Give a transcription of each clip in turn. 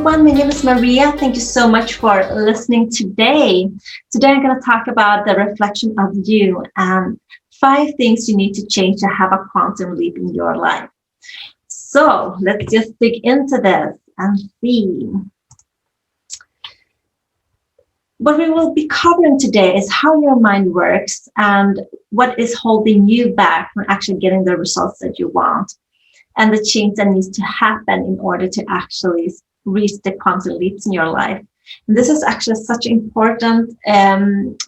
everyone. My name is Maria. Thank you so much for listening today. Today, I'm going to talk about the reflection of you and 5 things you need to change to have a quantum leap in your life. So let's just dig into this and see. What we will be covering today is how your mind works and what is holding you back from actually getting the results that you want, and the change that needs to happen in order to actually reach the quantum leaps in your life. And this is actually such an important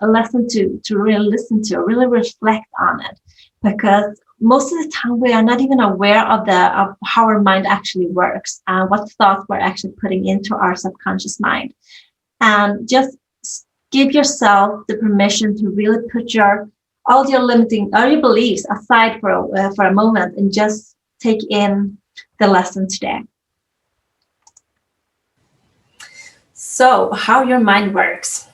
lesson to really listen to, really reflect on it, because most of the time we are not even aware of how our mind actually works and what thoughts we're actually putting into our subconscious mind. And just give yourself the permission to really put all your beliefs aside for a moment and just take in the lesson today. So, how your mind works.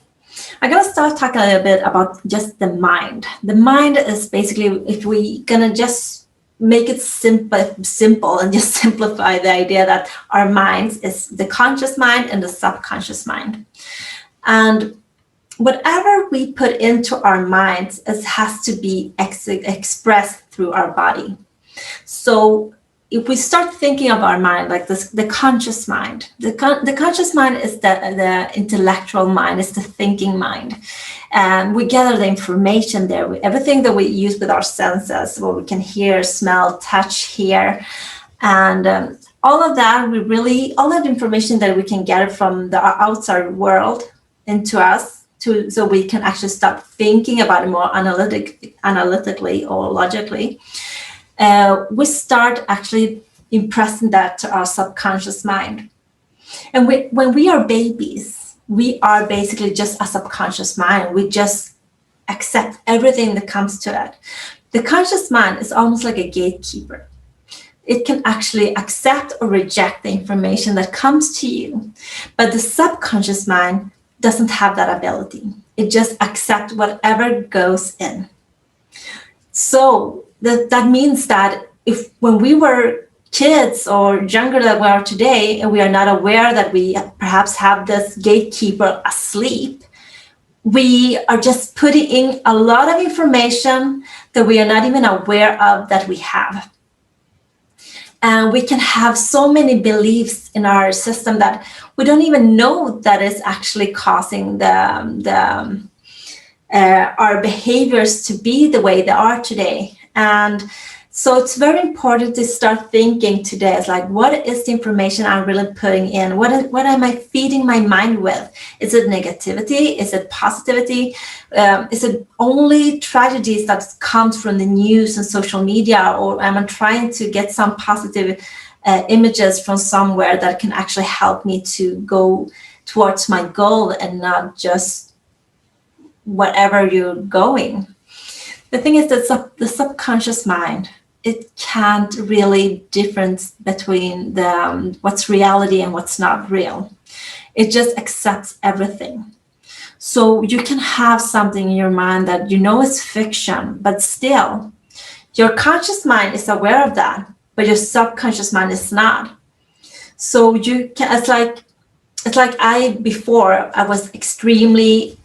I'm going to start talking a little bit about just the mind. The mind is basically, if we're going to just make it simple and just simplify the idea that our minds is the conscious mind and the subconscious mind. And whatever we put into our minds has to be expressed through our body. So if we start thinking of our mind like this, the conscious mind, the conscious mind is the intellectual mind, is the thinking mind. And we gather the information there, everything that we use with our senses, what we can hear, smell, touch, hear. And all of that, all that information that we can gather from the outside world into us, so we can actually start thinking about it more analytically or logically. We start actually impressing that to our subconscious mind. And when we are babies, we are basically just a subconscious mind. We just accept everything that comes to it. The conscious mind is almost like a gatekeeper. It can actually accept or reject the information that comes to you. But the subconscious mind doesn't have that ability. It just accepts whatever goes in. So that means that when we were kids or younger than we are today, and we are not aware that we perhaps have this gatekeeper asleep, we are just putting in a lot of information that we are not even aware of that we have. And we can have so many beliefs in our system that we don't even know that is actually causing our behaviors to be the way they are today. And so it's very important to start thinking today. It's like, what is the information I'm really putting in? What am I feeding my mind with? Is it negativity? Is it positivity? Is it only tragedies that comes from the news and social media? Or am I trying to get some positive images from somewhere that can actually help me to go towards my goal and not just whatever you're going? The thing is that the subconscious mind, it can't really difference between what's reality and what's not real. It just accepts everything. So you can have something in your mind that you know is fiction, but still, your conscious mind is aware of that, but your subconscious mind is not. So you can, it's like before I was extremely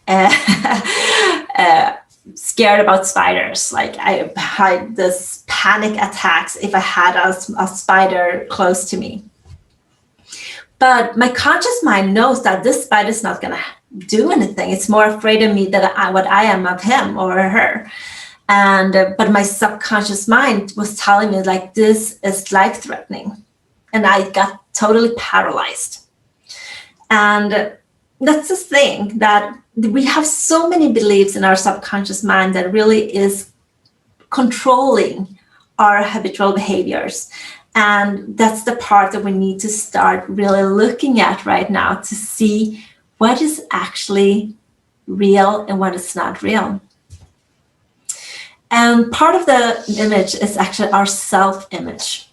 scared about spiders. Like I had this panic attacks if I had a spider close to me. But my conscious mind knows that this spider is not going to do anything. It's more afraid of me than what I am of him or her. And but my subconscious mind was telling me like this is life-threatening, and I got totally paralyzed. And that's the thing, that we have so many beliefs in our subconscious mind that really is controlling our habitual behaviors. And that's the part that we need to start really looking at right now to see what is actually real and what is not real. And part of the image is actually our self-image.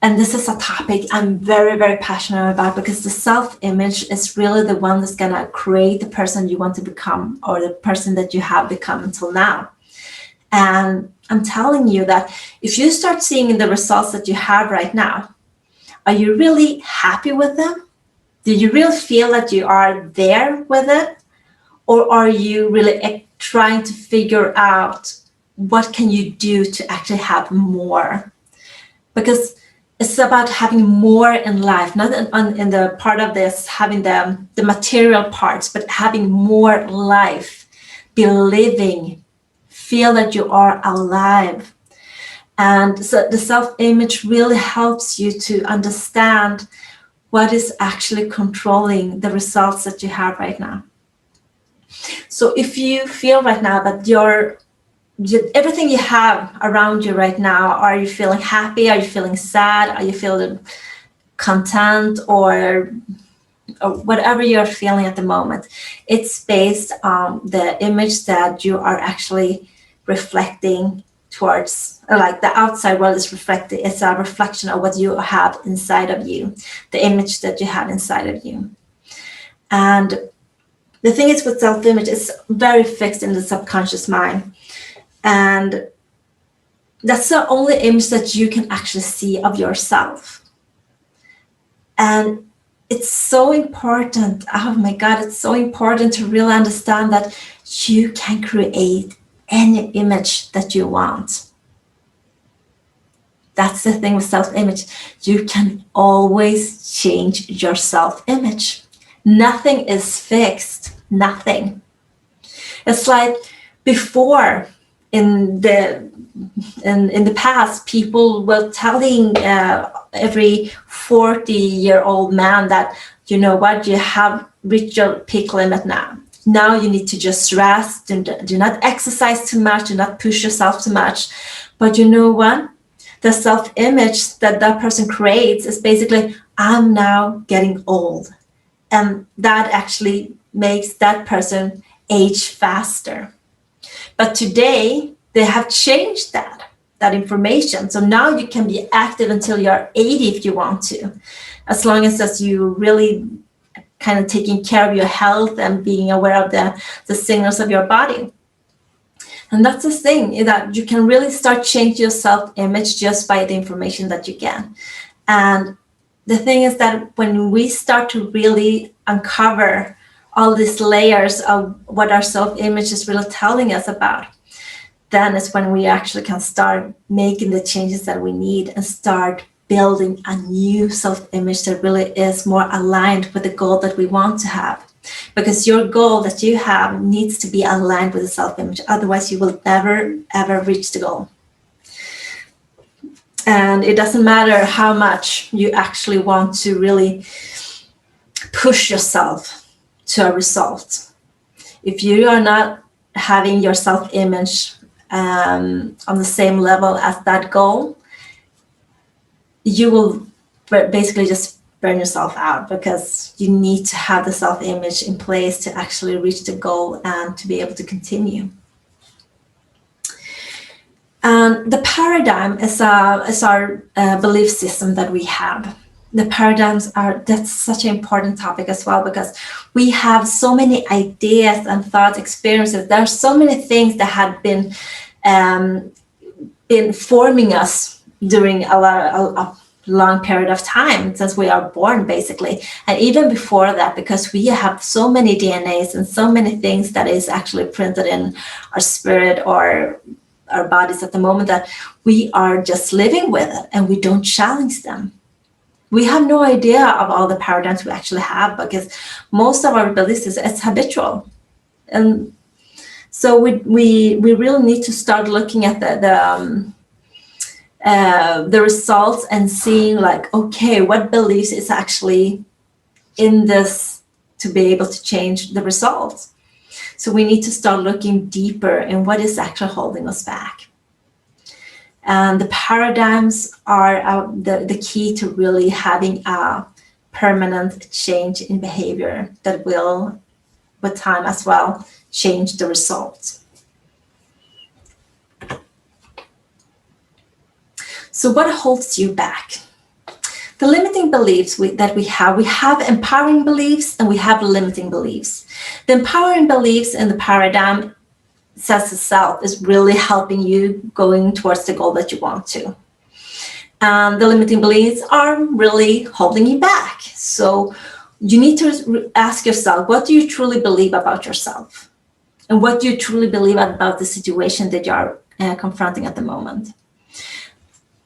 And this is a topic I'm very, very passionate about, because the self-image is really the one that's going to create the person you want to become, or the person that you have become until now. And I'm telling you that if you start seeing the results that you have right now, are you really happy with them? Do you really feel that you are there with it? Or are you really trying to figure out what can you do to actually have more? Because it's about having more in life, not in the part of this, having the material parts, but having more life, be living, feel that you are alive. And so the self-image really helps you to understand what is actually controlling the results that you have right now. So if you feel right now that everything you have around you right now, are you feeling happy? Are you feeling sad? Are you feeling content or whatever you're feeling at the moment? It's based on the image that you are actually reflecting towards, like the outside world is reflected. It's a reflection of what you have inside of you, the image that you have inside of you. And the thing is with self-image, it's very fixed in the subconscious mind. And that's the only image that you can actually see of yourself. And it's so important. Oh my God, it's so important to really understand that you can create any image that you want. That's the thing with self-image. You can always change your self-image. Nothing is fixed. Nothing. It's like before, in the past, people were telling every 40-year-old man that, you know what, you have reached your peak limit now. Now you need to just rest, and do not exercise too much, do not push yourself too much. But you know what? The self-image that that person creates is basically, I'm now getting old. And that actually makes that person age faster. But today, they have changed that information. So now you can be active until you're 80 if you want to, as long as you really kind of taking care of your health and being aware of the signals of your body. And that's the thing, that you can really start changing your self-image just by the information that you get. And the thing is that when we start to really uncover all these layers of what our self-image is really telling us about, then it's when we actually can start making the changes that we need and start building a new self-image that really is more aligned with the goal that we want to have. Because your goal that you have needs to be aligned with the self-image. Otherwise, you will never, ever reach the goal. And it doesn't matter how much you actually want to really push yourself to a result. If you are not having your self-image on the same level as that goal, you will basically just burn yourself out, because you need to have the self-image in place to actually reach the goal and to be able to continue. The paradigm is our belief system that we have. The paradigms that's such an important topic as well, because we have so many ideas and thoughts, experiences. There are so many things that have been forming us during a long period of time since we are born, basically. And even before that, because we have so many DNAs and so many things that is actually printed in our spirit or our bodies at the moment, that we are just living with it and we don't challenge them. We have no idea of all the paradigms we actually have, because most of our beliefs is habitual. And so we really need to start looking at the results and seeing, like, okay, what beliefs is actually in this to be able to change the results. So we need to start looking deeper in what is actually holding us back. And the paradigms are the key to really having a permanent change in behavior that will, with time as well, change the results. So what holds you back? The limiting beliefs that we have empowering beliefs and we have limiting beliefs. The empowering beliefs in the paradigm says itself is really helping you going towards the goal that you want to. And the limiting beliefs are really holding you back. So you need to ask yourself, what do you truly believe about yourself? And what do you truly believe about the situation that you are confronting at the moment?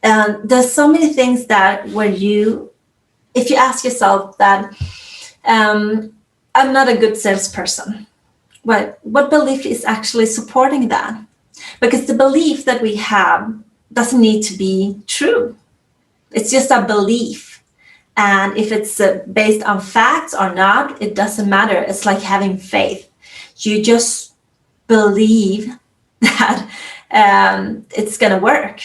And there's so many things that where if you ask yourself that, I'm not a good salesperson, what belief is actually supporting that? Because the belief that we have doesn't need to be true. It's just a belief. And if it's based on facts or not, it doesn't matter. It's like having faith. You just believe that it's going to work.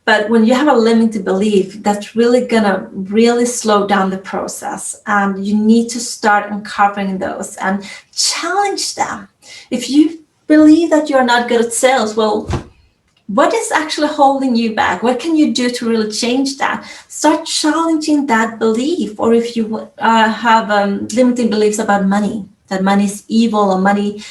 But when you have a limited belief, that's really going to really slow down the process. And you need to start uncovering those and challenge them. If you believe that you're not good at sales, well, what is actually holding you back? What can you do to really change that? Start challenging that belief. Or if you have limiting beliefs about money, that money is evil or money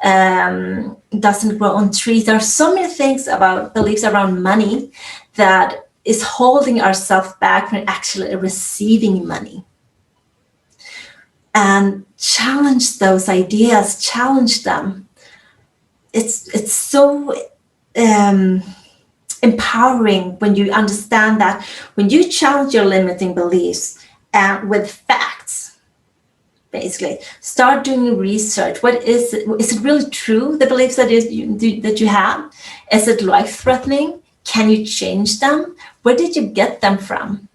doesn't grow on trees. There are so many things about beliefs around money that is holding ourselves back from actually receiving money. And challenge those ideas, challenge them. It's so empowering when you understand that when you challenge your limiting beliefs with facts. Basically, start doing research. What is it? Is it really true, the beliefs that you have? Is it life-threatening? Can you change them? Where did you get them from?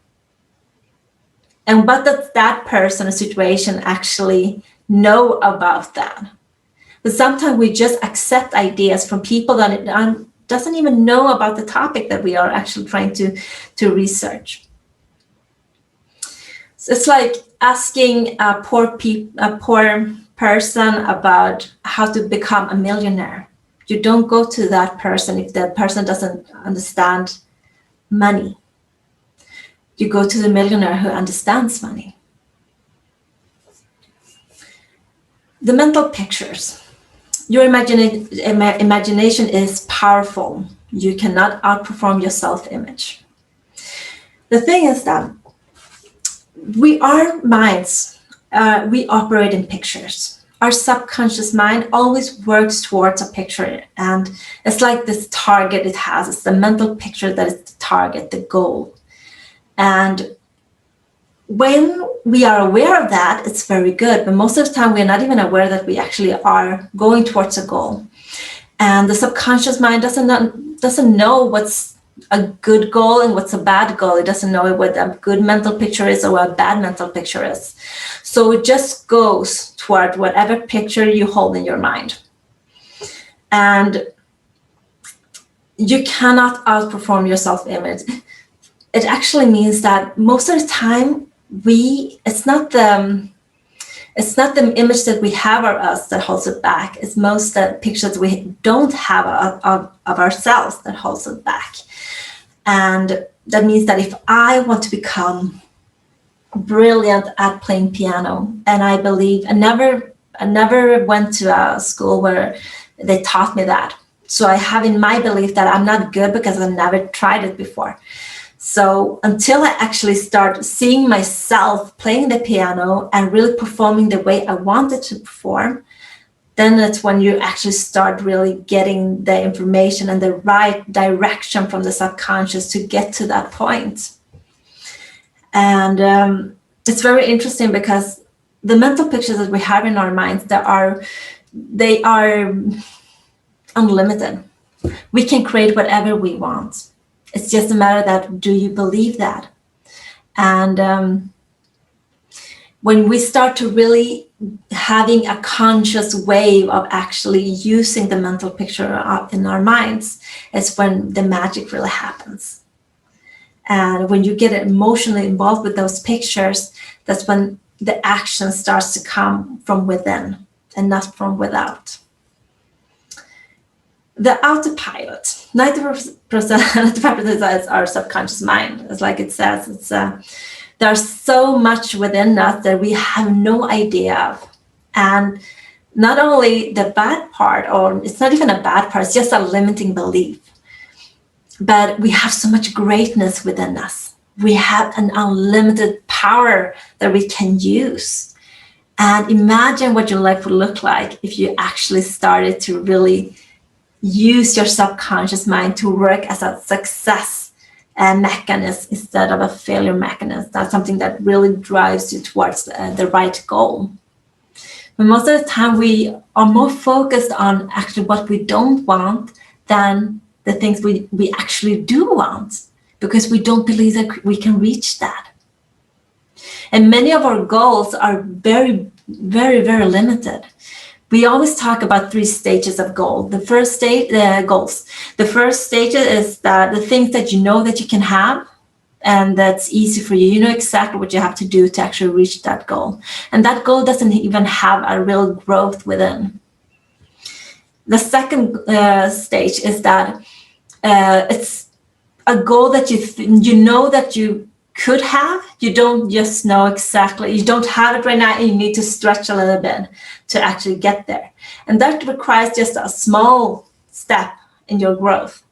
And what does that person or situation actually know about that? But sometimes we just accept ideas from people that doesn't even know about the topic that we are actually trying to research. So it's like asking a poor person about how to become a millionaire. You don't go to that person if the person doesn't understand money. You go to the millionaire who understands money. The mental pictures. Your imagination is powerful. You cannot outperform your self-image. The thing is that our minds, we operate in pictures. Our subconscious mind always works towards a picture, and it's like this target it has. It's the mental picture that is the target, the goal. And when we are aware of that, it's very good. But most of the time, we're not even aware that we actually are going towards a goal. And the subconscious mind doesn't know what's a good goal and what's a bad goal. It doesn't know what a good mental picture is or what a bad mental picture is. So it just goes toward whatever picture you hold in your mind. And you cannot outperform your self-image. It actually means that most of the time, it's not the image that we have of us that holds it back. It's most the pictures we don't have of ourselves that holds it back. And that means that if I want to become brilliant at playing piano, and I believe I never went to a school where they taught me that. So I have in my belief that I'm not good because I've never tried it before. So until I actually start seeing myself playing the piano and really performing the way I wanted to perform, then that's when you actually start really getting the information and the right direction from the subconscious to get to that point. And it's very interesting because the mental pictures that we have in our minds, they are unlimited. We can create whatever we want. It's just a matter that, do you believe that? And when we start to really having a conscious way of actually using the mental picture in our minds, is when the magic really happens. And when you get emotionally involved with those pictures, that's when the action starts to come from within and not from without. The autopilot, 95% is our subconscious mind. It's like it says, there's so much within us that we have no idea of. And not only the bad part, or it's not even a bad part, it's just a limiting belief. But we have so much greatness within us. We have an unlimited power that we can use. And imagine what your life would look like if you actually started to really use your subconscious mind to work as a success mechanism instead of a failure mechanism. That's something that really drives you towards the right goal. But most of the time we are more focused on actually what we don't want than the things we actually do want, because we don't believe that we can reach that. And many of our goals are very, very, very limited. We always talk about 3 stages of goal. The first stage, goals. The first stage is that the things that you know that you can have, and that's easy for you. You know exactly what you have to do to actually reach that goal. And that goal doesn't even have a real growth within. The second stage is that it's a goal that you know that you could have. You don't just know exactly, you don't have it right now, and you need to stretch a little bit to actually get there. And that requires just a small step in your growth.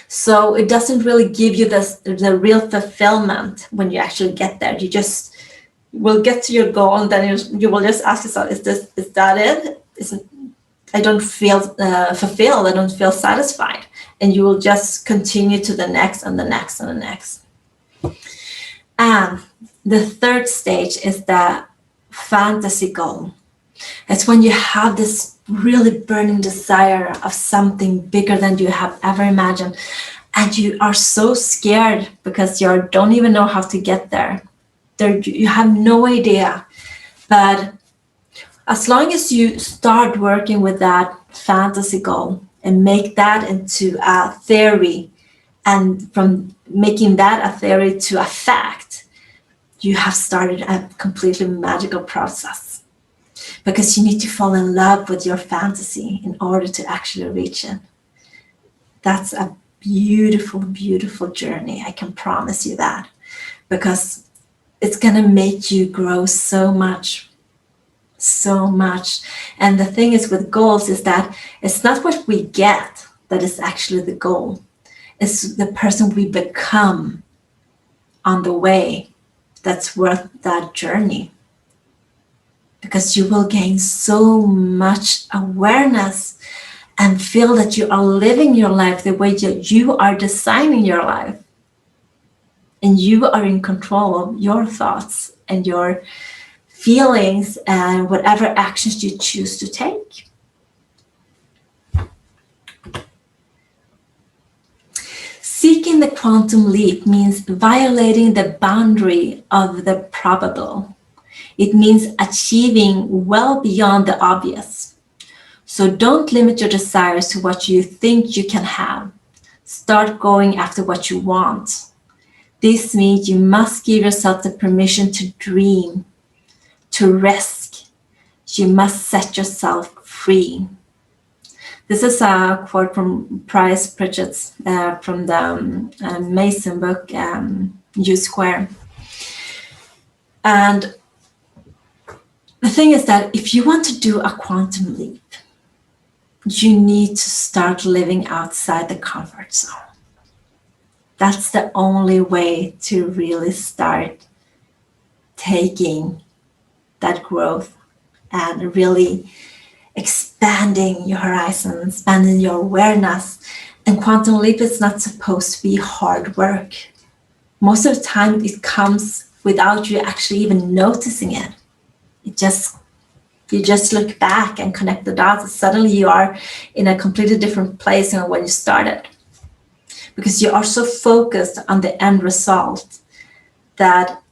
So it doesn't really give you the real fulfillment when you actually get there. You just will get to your goal, and then you will just ask yourself, is that it? I don't feel fulfilled. I don't feel satisfied. And you will just continue to the next and the next and the next. And the third stage is the fantasy goal. It's when you have this really burning desire of something bigger than you have ever imagined, and you are so scared because you don't even know how to get there. You have no idea. But as long as you start working with that fantasy goal and make that into a theory, and from making that a theory to a fact, you have started a completely magical process, because you need to fall in love with your fantasy in order to actually reach it. That's a beautiful, beautiful journey. I can promise you that, because it's going to make you grow so much. So much. And the thing is with goals is that it's not what we get that is actually the goal. It's the person we become on the way that's worth that journey. Because you will gain so much awareness and feel that you are living your life the way you are designing your life. And you are in control of your thoughts and your feelings and whatever actions you choose to take. Seeking the quantum leap means violating the boundary of the probable. It means achieving well beyond the obvious. So don't limit your desires to what you think you can have. Start going after what you want. This means you must give yourself the permission to dream, to risk. You must set yourself free. This is a quote from Price Pritchett's from the Mason book, U Square. And the thing is that if you want to do a quantum leap, you need to start living outside the comfort zone. That's the only way to really start taking that growth and really expanding your horizon, expanding your awareness. And quantum leap is not supposed to be hard work. Most of the time it comes without you actually even noticing it. You just look back and connect the dots, and suddenly you are in a completely different place than when you started. Because you are so focused on the end result that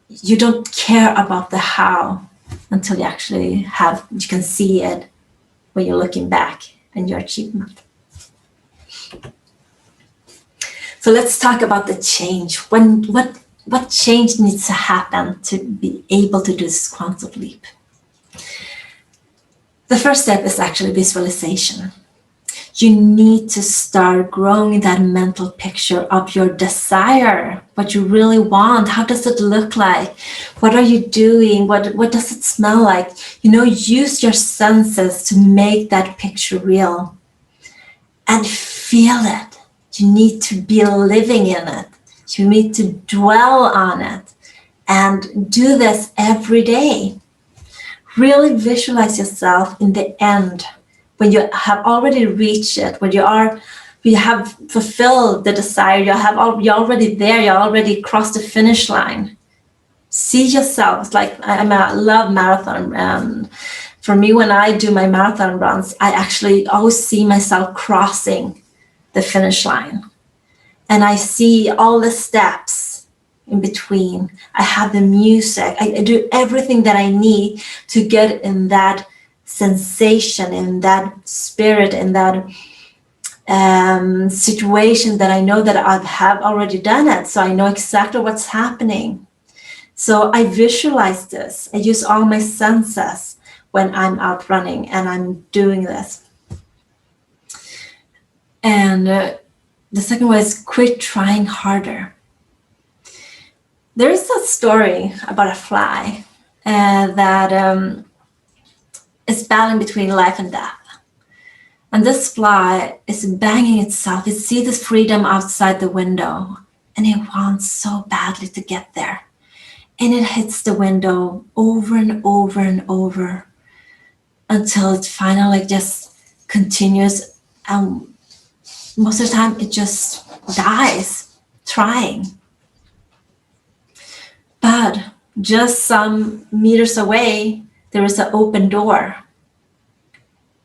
you don't care about the how until you actually you can see it when you're looking back and your achievement. So let's talk about the change. What change needs to happen to be able to do this quantum leap? The first step is actually visualization. You need to start growing that mental picture of your desire, what you really want. How does it look like? What are you doing? What does it smell like? Use your senses to make that picture real and feel it. You need to be living in it. You need to dwell on it and do this every day. Really visualize yourself in the end when you have already reached it, when you have fulfilled the desire, you're already there, you already crossed the finish line. See yourself. It's like I love marathon. For me, when I do my marathon runs, I actually always see myself crossing the finish line. And I see all the steps in between. I have the music. I do everything that I need to get in that sensation, in that spirit, in that situation that I know that I have already done it. So I know exactly what's happening. So I visualize this. I use all my senses when I'm out running and I'm doing this. And the second one is quit trying harder. There is a story about a fly that is battling between life and death. And this fly is banging itself. It sees this freedom outside the window and it wants so badly to get there. And it hits the window over and over and over until it finally just continues. And most of the time it just dies trying. But just some meters away, there is an open door.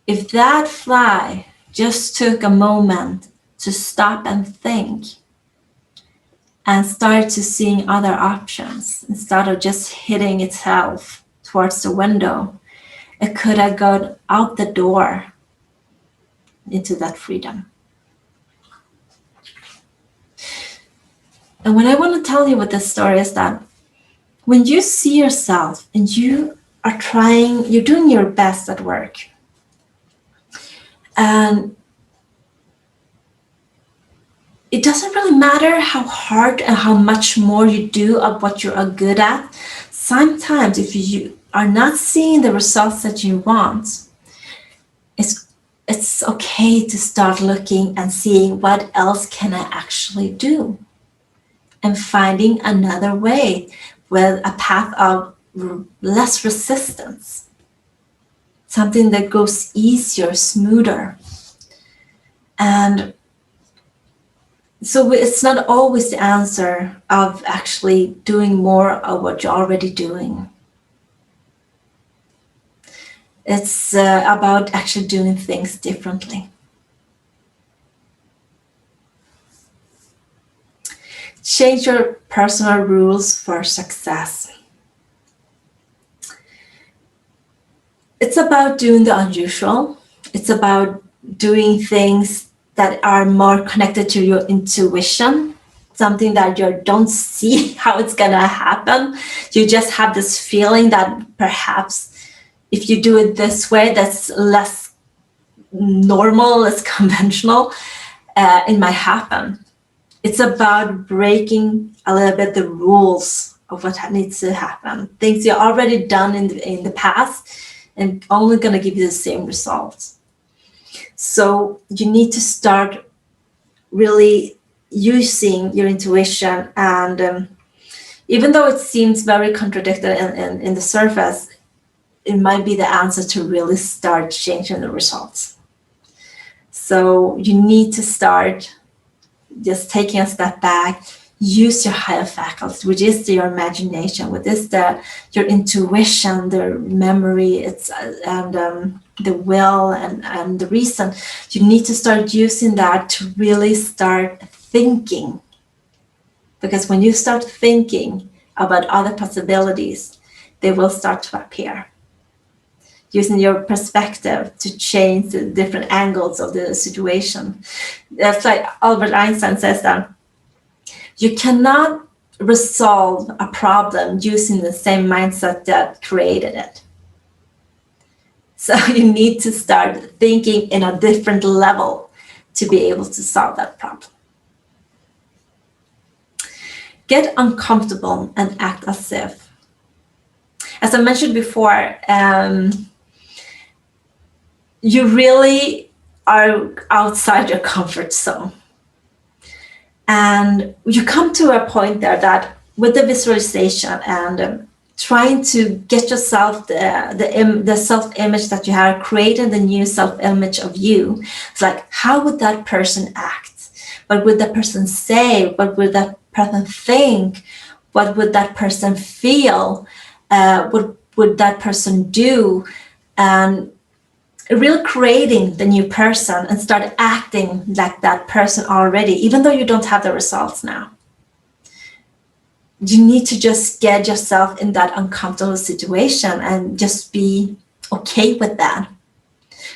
If that fly just took a moment to stop and think and start to seeing other options instead of just hitting itself towards the window, it could have gone out the door into that freedom. And what I want to tell you with this story is that when you see yourself and you are trying, you're doing your best at work, and it doesn't really matter how hard and how much more you do of what you are good at. Sometimes if you are not seeing the results that you want, it's okay to start looking and seeing what else can I actually do, and finding another way with a path of less resistance, something that goes easier, smoother. And so it's not always the answer of actually doing more of what you're already doing. It's about actually doing things differently. Change your personal rules for success. It's about doing the unusual. It's about doing things that are more connected to your intuition, something that you don't see how it's gonna happen. You just have this feeling that perhaps if you do it this way, that's less normal, less conventional, it might happen. It's about breaking a little bit the rules of what needs to happen. Things you've already done in the past and only gonna give you the same results. So you need to start really using your intuition, and even though it seems very contradictory in the surface, it might be the answer to really start changing the results. So you need to start just taking a step back, use your higher faculties, which is your imagination, which is your intuition, the memory, and the will and the reason. You need to start using that to really start thinking. Because when you start thinking about other possibilities, they will start to appear. Using your perspective to change the different angles of the situation. That's like Albert Einstein says that you cannot resolve a problem using the same mindset that created it. So you need to start thinking in a different level to be able to solve that problem. Get uncomfortable and act as if. As I mentioned before, you really are outside your comfort zone. And you come to a point there that with the visualization and trying to get yourself the self-image that you have, creating the new self-image of you, it's like, how would that person act? What would that person say? What would that person think? What would that person feel? What would that person do? And really creating the new person and start acting like that person already, even though you don't have the results now. You need to just get yourself in that uncomfortable situation and just be okay with that.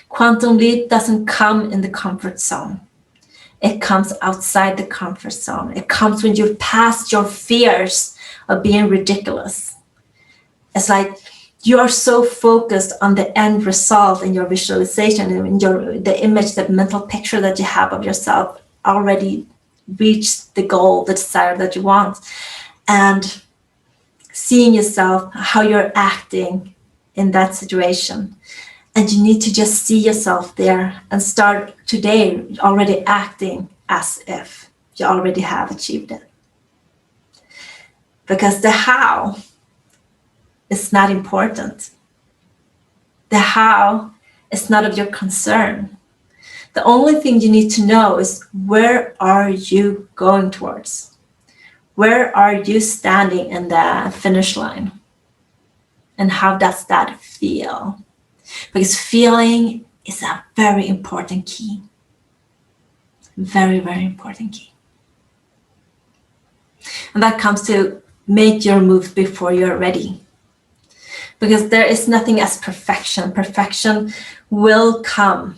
Quantum leap doesn't come in the comfort zone. It comes outside the comfort zone. It comes when you've passed your fears of being ridiculous. It's like you are so focused on the end result in your visualization and the image, the mental picture that you have of yourself already reached the goal, the desire that you want. And seeing yourself, how you're acting in that situation. And you need to just see yourself there and start today already acting as if you already have achieved it. Because the how is not important. The how is not of your concern. The only thing you need to know is, where are you going towards? Where are you standing in the finish line? And how does that feel? Because feeling is a very important key. Very, very important key. And that comes to make your moves before you're ready. Because there is nothing as perfection. Perfection will come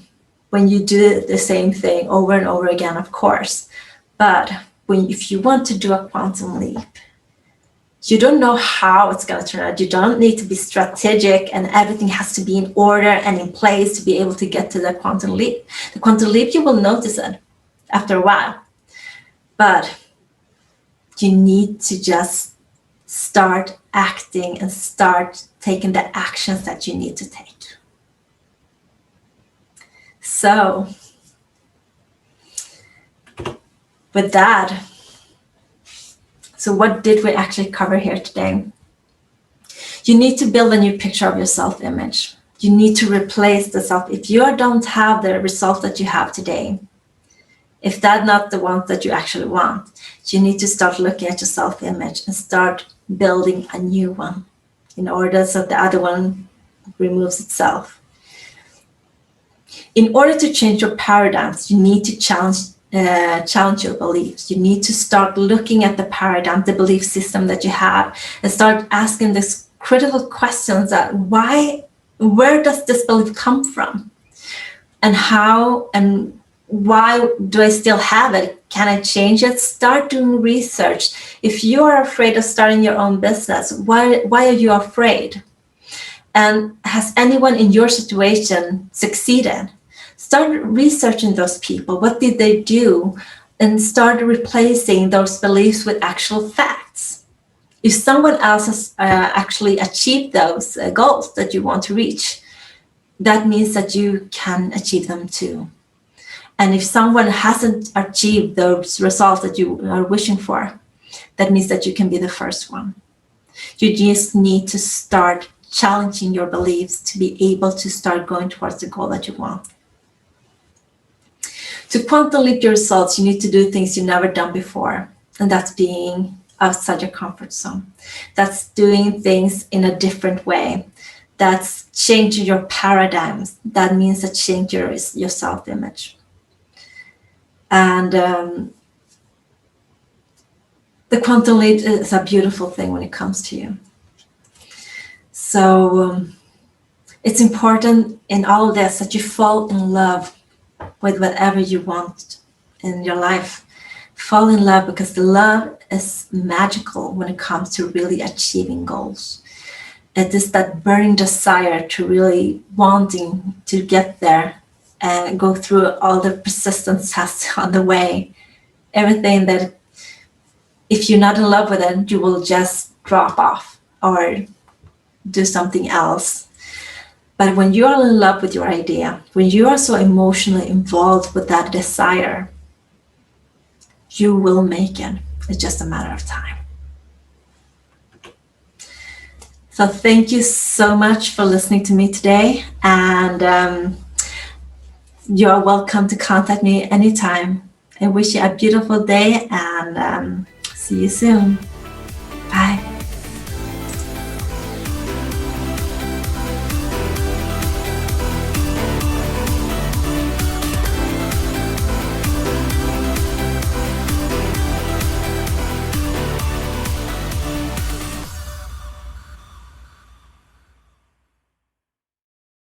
when you do the same thing over and over again, of course. But if you want to do a quantum leap, you don't know how it's going to turn out. You don't need to be strategic and everything has to be in order and in place to be able to get to the quantum leap. The quantum leap, you will notice it after a while. But you need to just start acting and start taking the actions that you need to take. So, with that, so what did we actually cover here today? You need to build a new picture of your self-image. You need to replace the self. If you don't have the result that you have today, if that's not the one that you actually want, you need to start looking at your self-image and start building a new one in order so the other one removes itself. In order to change your paradigms, you need to challenge your beliefs. You need to start looking at the paradigm, the belief system that you have, and start asking these critical questions that where does this belief come from? And how and why do I still have it? Can I change it? Start doing research. If you are afraid of starting your own business, why are you afraid? And has anyone in your situation succeeded? Start researching those people. What did they do? And start replacing those beliefs with actual facts. If someone else has actually achieved those goals that you want to reach, that means that you can achieve them too. And if someone hasn't achieved those results that you are wishing for, that means that you can be the first one. You just need to start challenging your beliefs to be able to start going towards the goal that you want. To quantum leap your results, you need to do things you've never done before. And that's being outside your comfort zone. That's doing things in a different way. That's changing your paradigms. That means that change your self-image. And the quantum leap is a beautiful thing when it comes to you. So it's important in all of this that you fall in love with whatever you want in your life. Fall in love, because the love is magical when it comes to really achieving goals. It is that burning desire to really wanting to get there and go through all the persistence tests on the way. Everything that if you're not in love with it, you will just drop off or do something else. But when you are in love with your idea, when you are so emotionally involved with that desire, You will make it. It's just a matter of time. So thank you so much for listening to me today. And you're welcome to contact me anytime. I wish you a beautiful day and see you soon.